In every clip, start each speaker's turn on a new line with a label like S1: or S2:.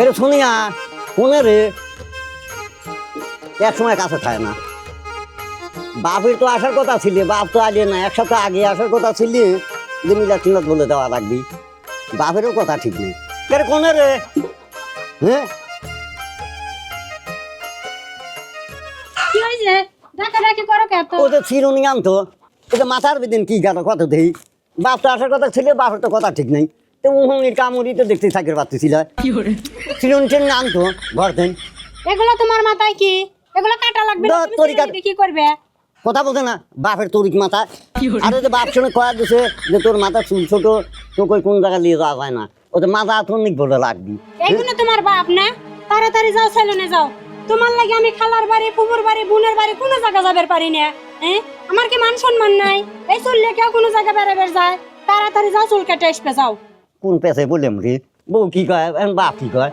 S1: এরে শুনিয়া কোনে রে এক সময় কাছে থাকে না। বাপের তো আসার কথা ছিল, বাপ তো আগে না, এক সপ্তাহ আগে আসার কথা ছিল যে মিলাদ টিলাদ বলে দেওয়া লাগবি। বাপেরও কথা ঠিক নেই। এরে কোনে রে? হ্যাঁ
S2: কি হইছে? ডাকাডাকি করো কেত?
S1: ও তো চিরুনি আনতো, ওটা মাথার বেদিন কি গানো কত দেই। বাপ তো আসার কথা ছিল, বাপের তো কথা ঠিক নেই। তো উহুঙ্গির কামড়ি তো দেখতে থাকের পাচ্ছিল। চিরুনি টিরুনি আনতো ঘর দেন।
S2: এগুলো তোমার মাথায় কি? এগুলো কাটা লাগবে না,
S1: না,
S2: তুমি
S1: তরিকা-
S2: চিরুনি দিয়ে কি করবে?
S1: কথা বলছে না বাপের তরিক মাথা। আরে তো বাপ শুনে কয়া দিছে যে তোর মাথা চুল ছোট, তো কই কোন জায়গায় নিয়ে যাওয়া যায় না, ও তো মাথা আতনিক বলে লাগবি।
S2: এইগুলো তোমার বাপ না? তাড়াতাড়ি যাও, সেলুনে যাও। তোমার লাগে আমি খালার বাড়ি, ফুফুর বাড়ি, বোনের বাড়ি কোনো জায়গা যাবার পারি না। হ্যাঁ, আমার কি মান সম্মান নাই? এই চুললে কেউ কোনো জায়গা বেড়াবার যায়? তাড়াতাড়ি যাও, চুল কেটে আসবে যাও।
S1: কোন পেছে বললাম রে, বউ কি কয় এখন বাপ কি কয়?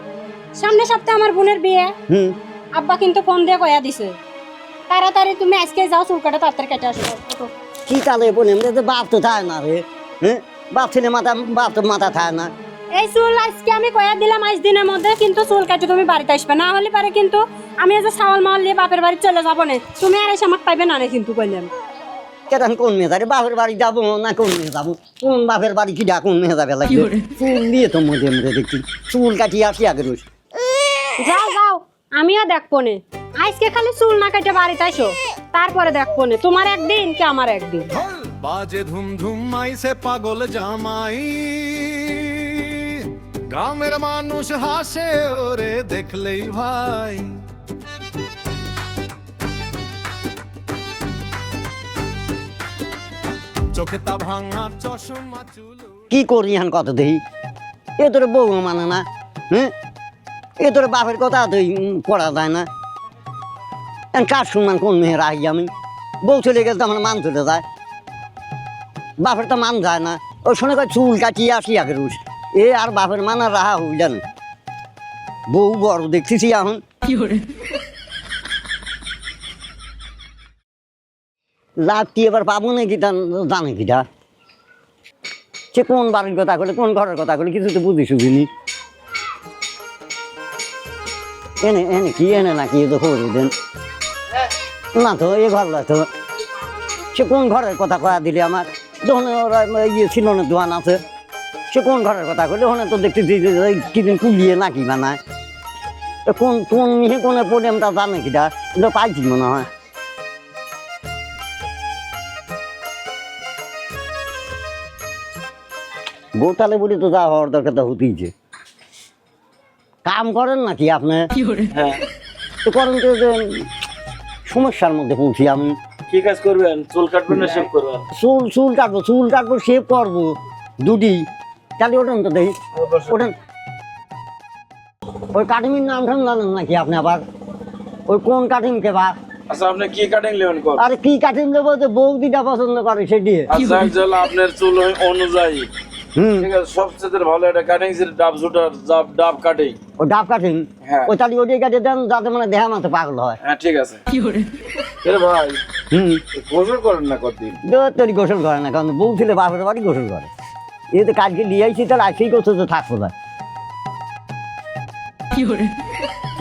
S2: সামনের সপ্তাহে আমার বোনের বিয়ে,
S1: হুম
S2: আব্বা কিন্তু ফোন দিয়ে কয়া দিছে তাড়াতাড়ি তুমি আজকে যাও, চুল কাটা তাড়াতাড়ি কেটে আসবে। ওঠো।
S1: কি তালে বললাম রে, বাপ তো থাকে না রে। হ্যাঁ বাপ ছেলে মাথা, বাপ তো মাথা থাকে না।
S2: এই চুল আজকে আমি কয়া দিলাম 5 দিনের মধ্যে, কিন্তু চুল কাটে তুমি বাড়িতে আসবে, না হলে পারে কিন্তু আমি এই যে চাউল মাল নিয়ে বাপের বাড়ি চলে যাবো না, তুমি আর এসে আমাকে পাইবে না রে কিন্তু কইলাম।
S1: কেন কোন মেয়ে যাবে বাপের বাড়ি যাবো না কোন মেয়ে যাবো? কোন বাপের বাড়ি কি ডা কোন মেয়ে যাবে লাগবে? চুল দিয়ে তো মধ্যে মধ্যে দেখছি চুল কাটিয়ে আসি আগে রোজ।
S2: যাও যাও, আমিও দেখবো নে। আজকে খালি চুল না কেটে বাড়িতে আসো, তারপরে দেখবো নে তোমার একদিন কি আমার একদিন।
S3: বাজে ধুম ধুম মাইসে পাগল জামাই, গ্রামের মানুষ হাসে ওরে দেখলেই ভাই। চোখে তা ভাঙা চশমা চুল।
S1: কি করি এখন কত দেই? এ তোর বউ মানে না। হ্যাঁ এ তোর বাপের কথা তো পড়া যায় না। এখন কার শুনমান কোন মেয়ের আহি আমি? বউ চলে গেলে তো আমার মান চলে যায়, বাপের তো মান যায় না। ওই শুনে কয় চুল কাটিয়ে আসি আগে রোজ। এ আর বাপের মান আর রাহা হইলেন। বউ বড় দেখতেছি এখন। লাভটি এবার পাবো না কিটা জানে কিটা? সে কোন বাড়ির কথা করে, কোন ঘরের কথা করে কিছু তো বুঝি শুধিনি। এনে এনে কি এনে নাকি তো খবর দেন না তো, এ ঘর তো সে কোন ঘরের কথা কয়া দিলে আমার, যখন ওরা ইয়ে ছিল না দোয়ান আছে, সে কোন ঘরের কথা করলে ওখানে তো দেখতে কিদিন কুলিয়ে নাকি বানায়। কোন কোন মিহে কোনে পড়ে তা জানে কিটা, এটা পাইছি মনে হয়। গোটালে বলে তো যা হওয়ার দরকার তা হতেইছে। কাম করেন নাকি আপনি?
S4: হ্যাঁ,
S1: তো করেন তো, যে সমস্যার মধ্যে পৌঁছি আমি।
S4: কি কাজ করবেন? চুল কাটবেন না শেভ করবেন?
S1: চুল কাটবো শেভ করবো দুটি। তাহলে ওঠেন তো দেখি, ওঠেন। ওই কাটিমির নাম ঠাম জানেন নাকি আপনি আবার? ওই কোন কাটিমকে বা?
S4: আচ্ছা, আপনি কি কাটিং নেবেন? কর।
S1: আরে কি কাটিম দেবো, যে বৌদিটা পছন্দ করে সেটি।
S4: আচ্ছা, একজন আপনার চুল অনুযায়ী
S1: হুম
S4: ঠিক আছে, সবচেয়ে ভালো একটা কাটিং ছিল ডাব শুটার, ডাব কাটিং।
S1: ওই ডাব কাটিম,
S4: হ্যাঁ।
S1: ওই তাহলে ওটি কাটিয়ে দেন যাতে মানে দেহা মাথা পাগল হয়।
S4: হ্যাঁ, ঠিক আছে। এরে ভাই,
S1: হুম
S4: গোসল করেন না কতদিন?
S1: তোর গোসল করে না, কারণ বউ ছেলে বাপের বাড়ি গোসল করে। এই তো কালকে নিয়ে আইছি, তাহলে আজকেই করছে তো থাকবো না।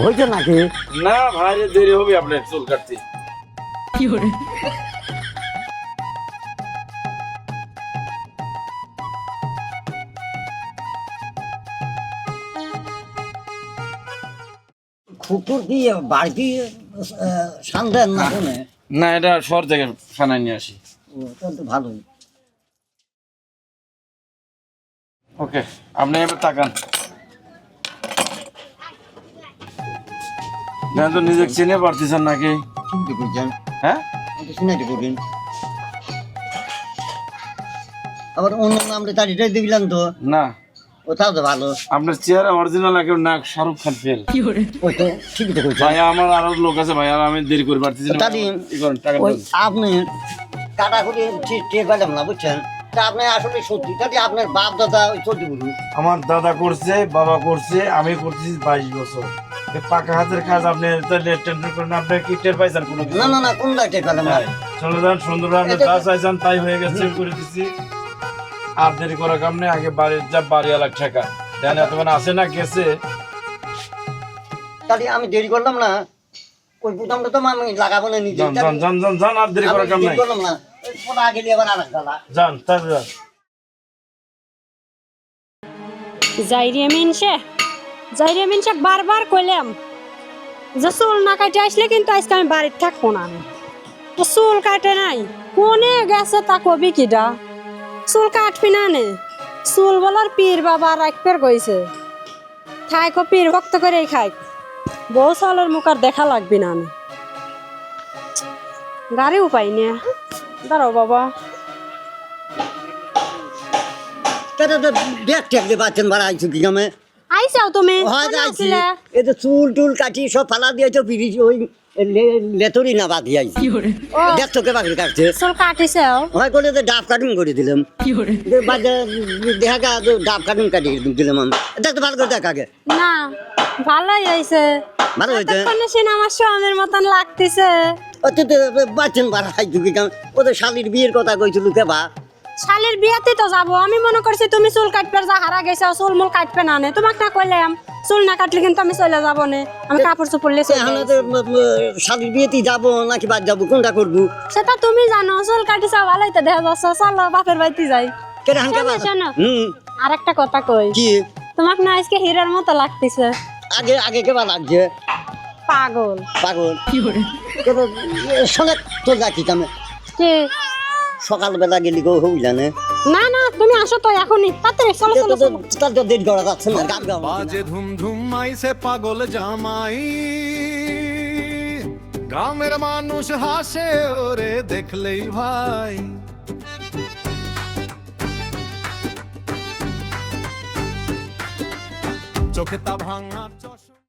S1: হয়েছে নাকি?
S4: না ভাই, দেরি হবে আপনার চুল কাটতে।
S1: কুকুর দিয়ে বাড়ি সান্দেন না কোনে?
S4: না, এটা শহর থেকে ফানাই নিয়ে আসি।
S1: ও তাহলে তো ভালোই।
S4: ওকে, আপনি এবার তাকান। না তো নিজে চিনে পারতেছেন নাকি?
S1: চিনতে করছেন?
S4: হ্যাঁ,
S1: চিনাইতে করবেন আবার অন্য নামটা তারিটাই দেখলাম তো।
S4: না
S1: ও তাও তো ভালো।
S4: আপনার চেহারা অরিজিনাল নাকি নাক শাহরুখ খান ফেল?
S1: ওই তো ঠিকই তো করছেন।
S4: ভাই, আমার আরো লোক আছে ভাই, আর আমি দেরি করে পারতেছি না।
S1: তাহলে
S4: কি করেন, টাকা
S1: ওই
S4: দেন।
S1: আপনি কাটা করে টের পেলাম না বুঝছেন, তা আপনি আসলে সত্যি তাহলে আপনার বাপ দাদা ওই চলতে বলুন।
S4: আমার দাদা করছে, বাবা করছে, আমি করতেছি 22 বছর। এই পাকা হাতের কাজ আপনি তাহলে টেন্ডার করেন, আপনি কি টের পাইছেন কোনো কিছু?
S1: না না না কোন টের পেলাম না।
S4: হ্যাঁ, চলে যান, সুন্দর আপনি যা চাইছেন তাই হয়ে গেছে, করে দিচ্ছি। আর দেরি করার কাম নেই, আগে বাড়ির যা বাড়ি 1 লাখ টাকা দেন, এতক্ষণ আসে না গেছে
S1: তাহলে আমি দেরি করলাম না, ওই বুতামটা তো আমি লাগাবো না নিজে।
S4: যান যান যান যান যান, আর দেরি করার কাম নাই।
S1: করলাম না, ওই পোড়া আগে দিয়ে আবার আরেক জ্বালা।
S4: যান তাই যান।
S2: যাইরে মিনসে বারবার কইলাম যে চুল না কাটে আসলে কিন্তু আজকে আমি বাড়িতে থাকবো না। আমি তো চুল কাটে নাই, কোনে গেছে তা কবি কিডা? চুল কাটবি না নে, চুল বলার পীর বাবা রাখপের কইছে থাইকো পীর ভক্ত করেই খাই, বউ চালের মুখ আর দেখা লাগবি না। আমি গাড়ি উপায় নে, দাঁড়াও বাবা।
S1: তাহলে তো ব্যাগ ট্যাগ দিয়ে বাচ্চান ভাড়া আইছো কি কামে?
S2: আইসাও তুমি
S1: হয়
S2: কোনে
S1: যাইছি,
S2: আছিলে?
S1: এই তো চুল টুল কাটি সব ফালা দিয়েছো, পিড়ি ওই লেতরি না বাদ দিয়ে আইছি।
S2: ও
S1: দেখছো কে বাকি কাটছে?
S2: চুল কাটিছেও?
S1: হয় করে তো ডাব কাটুন করে দিলাম। দেখা গা ডাব কাটুন কাটি দিলাম আমি। দেখতে ভালো করে দেখ আগে।
S2: না ভালোই হয়েছে,
S1: ভালো হয়েছে?
S2: আমার স্বামীর মতন লাগতেছে।
S1: বাচ্চান ভাড়া আইছো কি কামে? ওদের শালির বিয়ের কথা কইছিল কে বা?
S2: শালের বিয়াতে তো যাবো, আমি মনে করছি তুমি চুল কাটবে যা হারা গেছে, চুল মুল কাটবে না নে, তোমাকে না কইলাম চুল না কাটলে কিন্তু আমি চলে যাবো নে, আমি কাপড় চোপড় লেছে।
S1: এখন তো শালির বিয়েতেই যাবো নাকি বাদ যাবো, কোনটা করবো?
S2: সেটা তুমি জানো, চুল কাটিছ ভালোই তো দেখা যাচ্ছে, চলো বাপের বাড়িতে যাই।
S1: কেন হানকে
S2: শোনো,
S1: বাদ?
S2: শোনো।
S1: হুম,
S2: আর একটা কথা কই,
S1: কি?
S2: তোমাকে না আজকে হীরার মতো লাগতেছে।
S1: আগে আগে কে বা লাগছে?
S2: পাগল
S1: পাগল সঙ্গে তোর যা কি কামে?
S2: কি?
S1: সকালবেলা গেলি গো হইলানে।
S2: না না তুমি আসো তো এখনই, তাড়াতাড়ি চলো চলো চলো।
S1: তার তো দেরি করা যাচ্ছে না, গান গাও।
S3: বাজে ধুম ধুম আইছে পাগল জামাই, গ্রামের মানুষ হাসে ওরে দেখলেই ভাই। চোখে তা ভাঙা চশমা